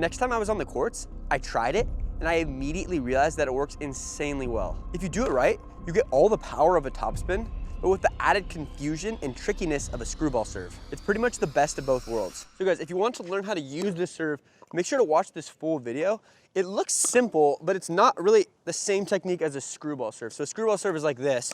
Next time I was on the courts, I tried it and I immediately realized that it works insanely well. If you do it right, you get all the power of a topspin, but with the added confusion and trickiness of a screwball serve. It's pretty much the best of both worlds. So guys, if you want to learn how to use this serve, make sure to watch this full video. It looks simple, but it's not really the same technique as a screwball serve. So a screwball serve is like this.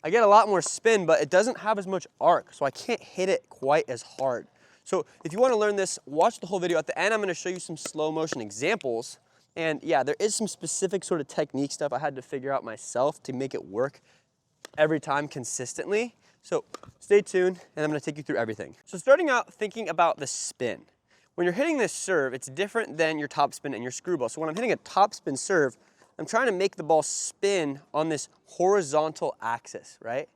I get a lot more spin, but it doesn't have as much arc, so I can't hit it quite as hard. So if you want to learn this, watch the whole video. At the end, I'm going to show you some slow motion examples. And yeah, there is some specific sort of technique stuff I had to figure out myself to make it work every time consistently. So stay tuned and I'm going to take you through everything. So starting out, thinking about the spin. When you're hitting this serve, it's different than your topspin and your screwball. So when I'm hitting a topspin serve, I'm trying to make the ball spin on this horizontal axis, right?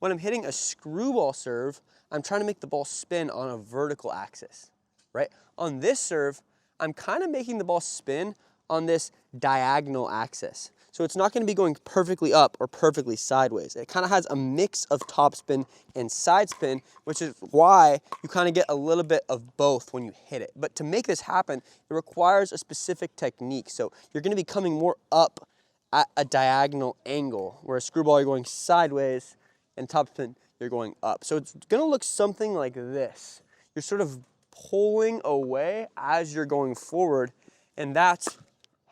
When I'm hitting a screwball serve, I'm trying to make the ball spin on a vertical axis, right? On this serve, I'm kind of making the ball spin on this diagonal axis. So it's not going to be going perfectly up or perfectly sideways. It kind of has a mix of topspin and sidespin, which is why you kind of get a little bit of both when you hit it. But to make this happen, it requires a specific technique. So you're going to be coming more up at a diagonal angle, where a screwball you're going sideways and topspin you're going up. So it's going to look something like this. You're sort of pulling away as you're going forward, and that's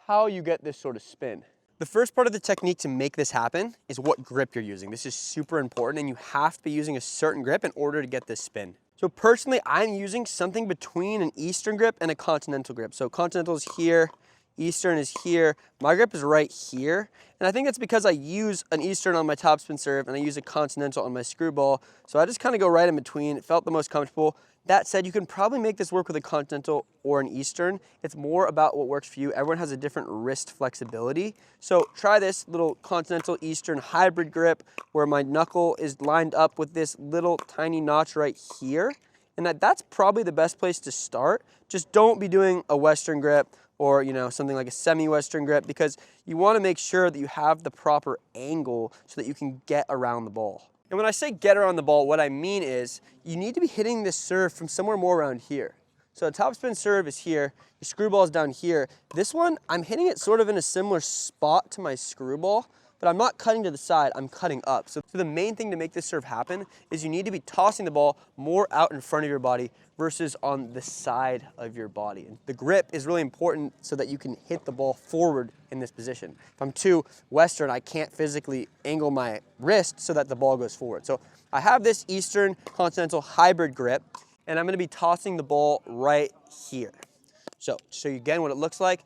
how you get this sort of spin. The first part of the technique to make this happen is what grip you're using. This is super important, and you have to be using a certain grip in order to get this spin. So personally, I'm using something between an Eastern grip and a Continental grip. So Continental is here, Eastern is here. My grip is right here. And I think that's because I use an Eastern on my topspin serve and I use a Continental on my screwball. So I just kind of go right in between. It felt the most comfortable. That said, you can probably make this work with a Continental or an Eastern. It's more about what works for you. Everyone has a different wrist flexibility. So try this little Continental Eastern hybrid grip where my knuckle is lined up with this little tiny notch right here. And that's probably the best place to start. Just don't be doing a Western grip or something like a semi-Western grip, because you want to make sure that you have the proper angle so that you can get around the ball. And when I say get around the ball, what I mean is you need to be hitting this serve from somewhere more around here. So a topspin serve is here, your screwball is down here. This one, I'm hitting it sort of in a similar spot to my screwball, but I'm not cutting to the side, I'm cutting up. So the main thing to make this serve happen is you need to be tossing the ball more out in front of your body versus on the side of your body. And the grip is really important so that you can hit the ball forward in this position. If I'm too Western, I can't physically angle my wrist so that the ball goes forward. So I have this Eastern Continental hybrid grip, and I'm gonna be tossing the ball right here. So to show you again what it looks like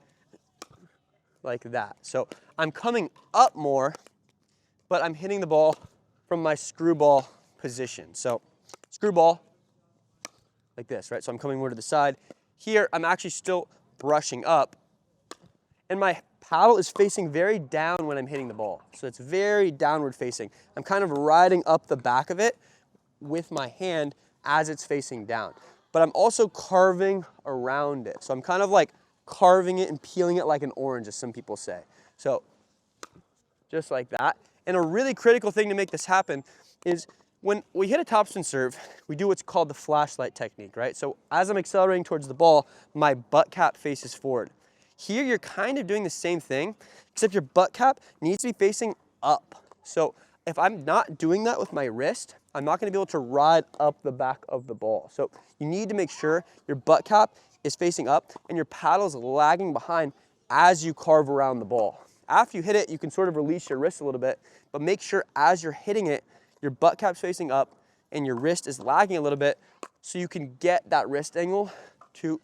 that. So I'm coming up more, but I'm hitting the ball from my screwball position. So screwball, like this, right? So I'm coming more to the side. Here, I'm actually still brushing up, and my paddle is facing very down when I'm hitting the ball. So it's very downward facing. I'm kind of riding up the back of it with my hand as it's facing down. But I'm also carving around it. So I'm kind of like carving it and peeling it like an orange, as some people say. So just like that. And a really critical thing to make this happen is when we hit a topspin serve, we do what's called the flashlight technique, right? So as I'm accelerating towards the ball, my butt cap faces forward. Here, you're kind of doing the same thing, except your butt cap needs to be facing up. So if I'm not doing that with my wrist, I'm not going to be able to ride up the back of the ball. So you need to make sure your butt cap is facing up and your paddle is lagging behind as you carve around the ball. After you hit it, you can sort of release your wrist a little bit, but make sure as you're hitting it, your butt cap's facing up and your wrist is lagging a little bit so you can get that wrist angle to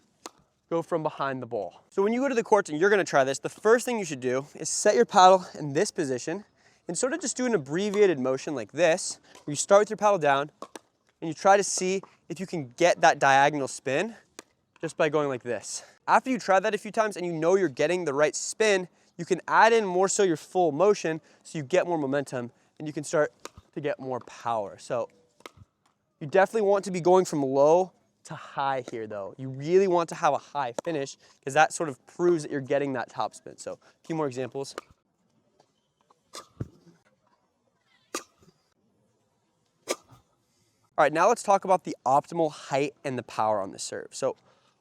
go from behind the ball. So when you go to the courts and you're going to try this, the first thing you should do is set your paddle in this position and sort of just do an abbreviated motion like this, where you start with your paddle down and you try to see if you can get that diagonal spin just by going like this. After you try that a few times and you know you're getting the right spin, you can add in more so your full motion so you get more momentum and you can start to get more power. So you definitely want to be going from low to high here though. You really want to have a high finish because that sort of proves that you're getting that top spin. So a few more examples. All right, now let's talk about the optimal height and the power on the serve. So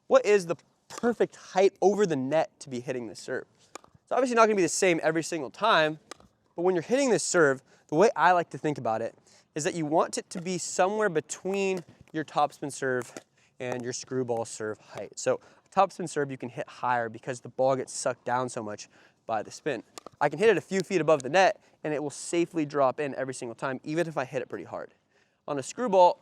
what is the perfect height over the net to be hitting this serve. It's obviously not gonna be the same every single time, but when you're hitting this serve, the way I like to think about it is that you want it to be somewhere between your topspin serve and your screwball serve height. So topspin serve you can hit higher because the ball gets sucked down so much by the spin. I can hit it a few feet above the net and it will safely drop in every single time, even if I hit it pretty hard. On a screwball,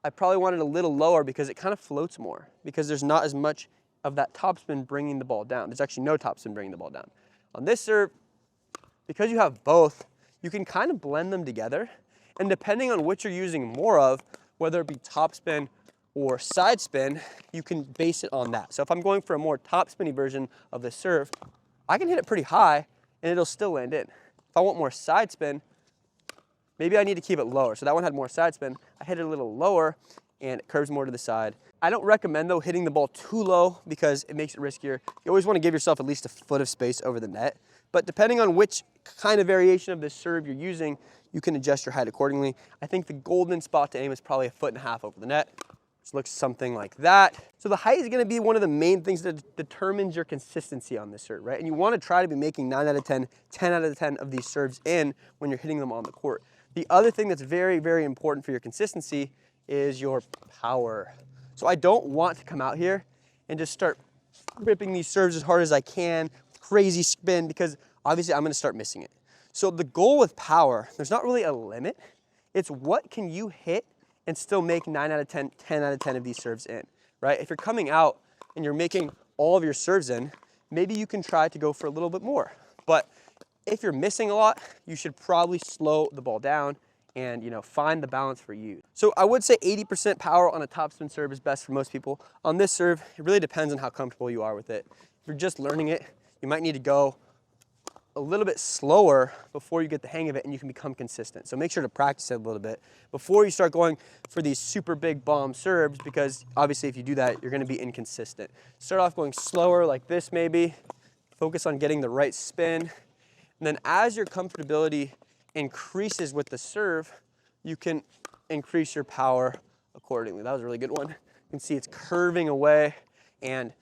I probably want it a little lower because it kind of floats more, because there's not as much of that topspin bringing the ball down. There's actually no topspin bringing the ball down. On this serve, because you have both, you can kind of blend them together, and depending on which you're using more of, whether it be topspin or side spin, you can base it on that. So if I'm going for a more topspinny version of this serve, I can hit it pretty high and it'll still land in. If I want more side spin, maybe I need to keep it lower. So that one had more side spin. I hit it a little lower and it curves more to the side. I don't recommend though hitting the ball too low because it makes it riskier. You always want to give yourself at least a foot of space over the net. But depending on which kind of variation of this serve you're using, you can adjust your height accordingly. I think the golden spot to aim is probably 1.5 feet over the net. Which looks something like that. So the height is going to be one of the main things that determines your consistency on this serve, right? And you want to try to be making 9 out of 10, 10 out of 10 of these serves in when you're hitting them on the court. The other thing that's very, very important for your consistency is your power. So I don't want to come out here and just start ripping these serves as hard as I can, crazy spin, because obviously I'm going to start missing it. So the goal with power, there's not really a limit. It's what can you hit and still make 9 out of 10, 10 out of 10 of these serves in, right? If you're coming out and you're making all of your serves in, maybe you can try to go for a little bit more. But if you're missing a lot, you should probably slow the ball down and find the balance for you. So I would say 80% power on a topspin serve is best for most people. On this serve, it really depends on how comfortable you are with it. If you're just learning it, you might need to go a little bit slower before you get the hang of it and you can become consistent. So make sure to practice it a little bit before you start going for these super big bomb serves, because obviously if you do that, you're going to be inconsistent. Start off going slower like this maybe, focus on getting the right spin, and then as your comfortability increases with the serve, you can increase your power accordingly. That was a really good one. You can see it's curving away and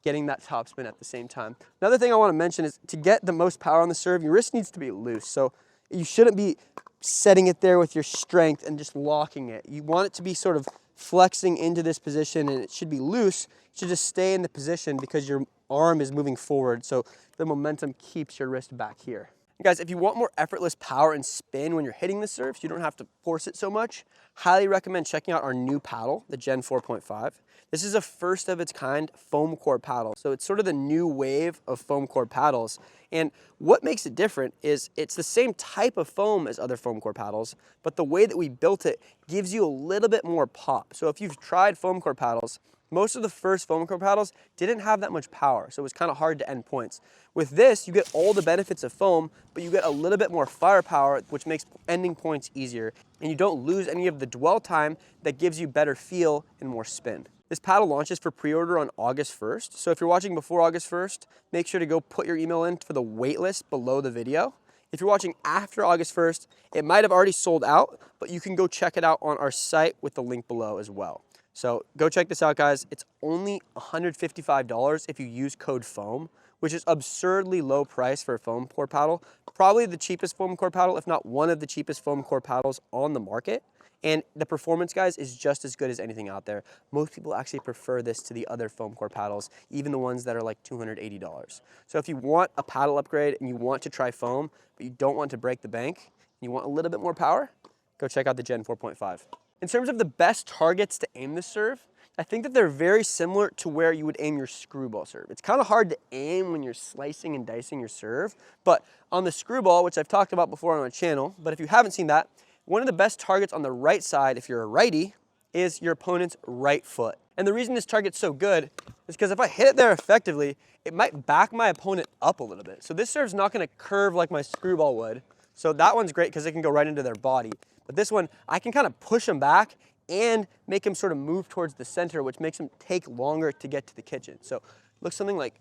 getting that topspin at the same time. Another thing I want to mention is to get the most power on the serve, your wrist needs to be loose. So you shouldn't be setting it there with your strength and just locking it. You want it to be sort of flexing into this position, and it should be loose. It should just stay in the position because your arm is moving forward. So the momentum keeps your wrist back here. Guys, if you want more effortless power and spin when you're hitting the serve, so you don't have to force it so much, highly recommend checking out our new paddle, the Gen 4.5. This is a first of its kind foam core paddle. So it's sort of the new wave of foam core paddles. And what makes it different is it's the same type of foam as other foam core paddles, but the way that we built it gives you a little bit more pop. So if you've tried foam core paddles, most of the first foam core paddles didn't have that much power, so it was kind of hard to end points. With this, you get all the benefits of foam, but you get a little bit more firepower, which makes ending points easier, and you don't lose any of the dwell time that gives you better feel and more spin. This paddle launches for pre-order on August 1st, so if you're watching before August 1st, make sure to go put your email in for the wait list below the video. If you're watching after August 1st, it might have already sold out, but you can go check it out on our site with the link below as well. So go check this out, guys. It's only $155 if you use code FOAM, which is absurdly low price for a foam core paddle. Probably the cheapest foam core paddle, if not one of the cheapest foam core paddles on the market. And the performance, guys, is just as good as anything out there. Most people actually prefer this to the other foam core paddles, even the ones that are like $280. So if you want a paddle upgrade and you want to try foam, but you don't want to break the bank, and you want a little bit more power, go check out the Gen 4.5. In terms of the best targets to aim this serve, I think that they're very similar to where you would aim your screwball serve. It's kind of hard to aim when you're slicing and dicing your serve, but on the screwball, which I've talked about before on our channel, but if you haven't seen that, one of the best targets on the right side, if you're a righty, is your opponent's right foot. And the reason this target's so good is because if I hit it there effectively, it might back my opponent up a little bit. So this serve's not going to curve like my screwball would. So that one's great because it can go right into their body. But this one, I can kind of push him back and make him sort of move towards the center, which makes him take longer to get to the kitchen. So looks something like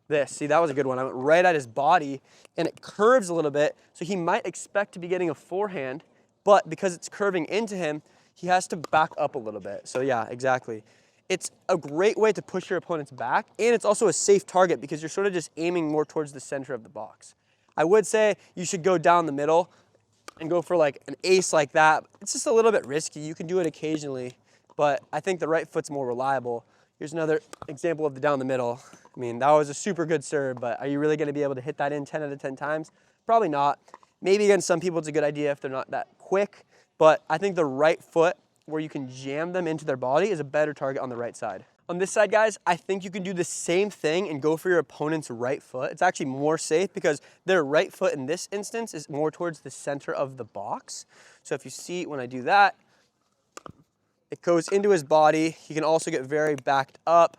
this. See, that was a good one. I went right at his body and it curves a little bit. So he might expect to be getting a forehand, but because it's curving into him, he has to back up a little bit. So yeah, exactly. It's a great way to push your opponent's back, and it's also a safe target because you're sort of just aiming more towards the center of the box. I would say you should go down the middle and go for like an ace like that. It's just a little bit risky. You can do it occasionally, but I think the right foot's more reliable. Here's another example of the down the middle. I mean, that was a super good serve, but are you really gonna be able to hit that in 10 out of 10 times? Probably not. Maybe against some people it's a good idea if they're not that quick, but I think the right foot where you can jam them into their body is a better target on the right side. On this side, guys, I think you can do the same thing and go for your opponent's right foot. It's actually more safe because their right foot in this instance is more towards the center of the box. So if you see when I do that, it goes into his body. He can also get very backed up,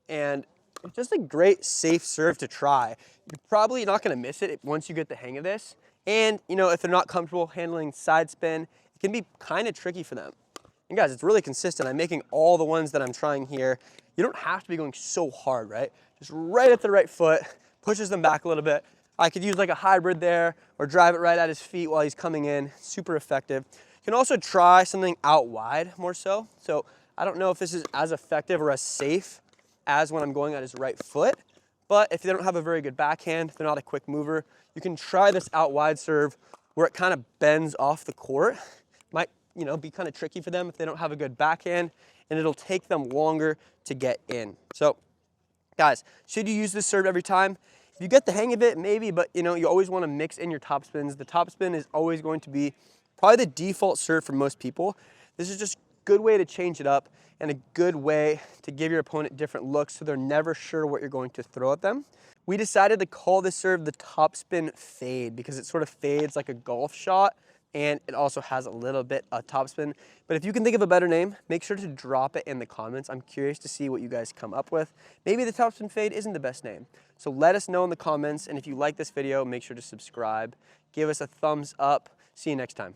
and it's just a great safe serve to try. You're probably not gonna miss it once you get the hang of this. And you know, if they're not comfortable handling side spin, it can be kind of tricky for them. And guys, it's really consistent. I'm making all the ones that I'm trying here. You don't have to be going so hard, right? Just right at the right foot, pushes them back a little bit. I could use like a hybrid there or drive it right at his feet while he's coming in. Super effective. You can also try something out wide more so. So I don't know if this is as effective or as safe as when I'm going at his right foot, but if they don't have a very good backhand, they're not a quick mover, you can try this out wide serve where it kind of bends off the court. Might, you know, be kind of tricky for them if they don't have a good backhand, and it'll take them longer to get in. So guys, should you use this serve every time? If you get the hang of it, maybe, but you know, you always want to mix in your top spins. The top spin is always going to be probably the default serve for most people. This is just a good way to change it up and a good way to give your opponent different looks so they're never sure what you're going to throw at them. We decided to call this serve the topspin fade because it sort of fades like a golf shot, and it also has a little bit of topspin. But if you can think of a better name, make sure to drop it in the comments. I'm curious to see what you guys come up with. Maybe the topspin fade isn't the best name. So let us know in the comments, and if you like this video, make sure to subscribe. Give us a thumbs up. See you next time.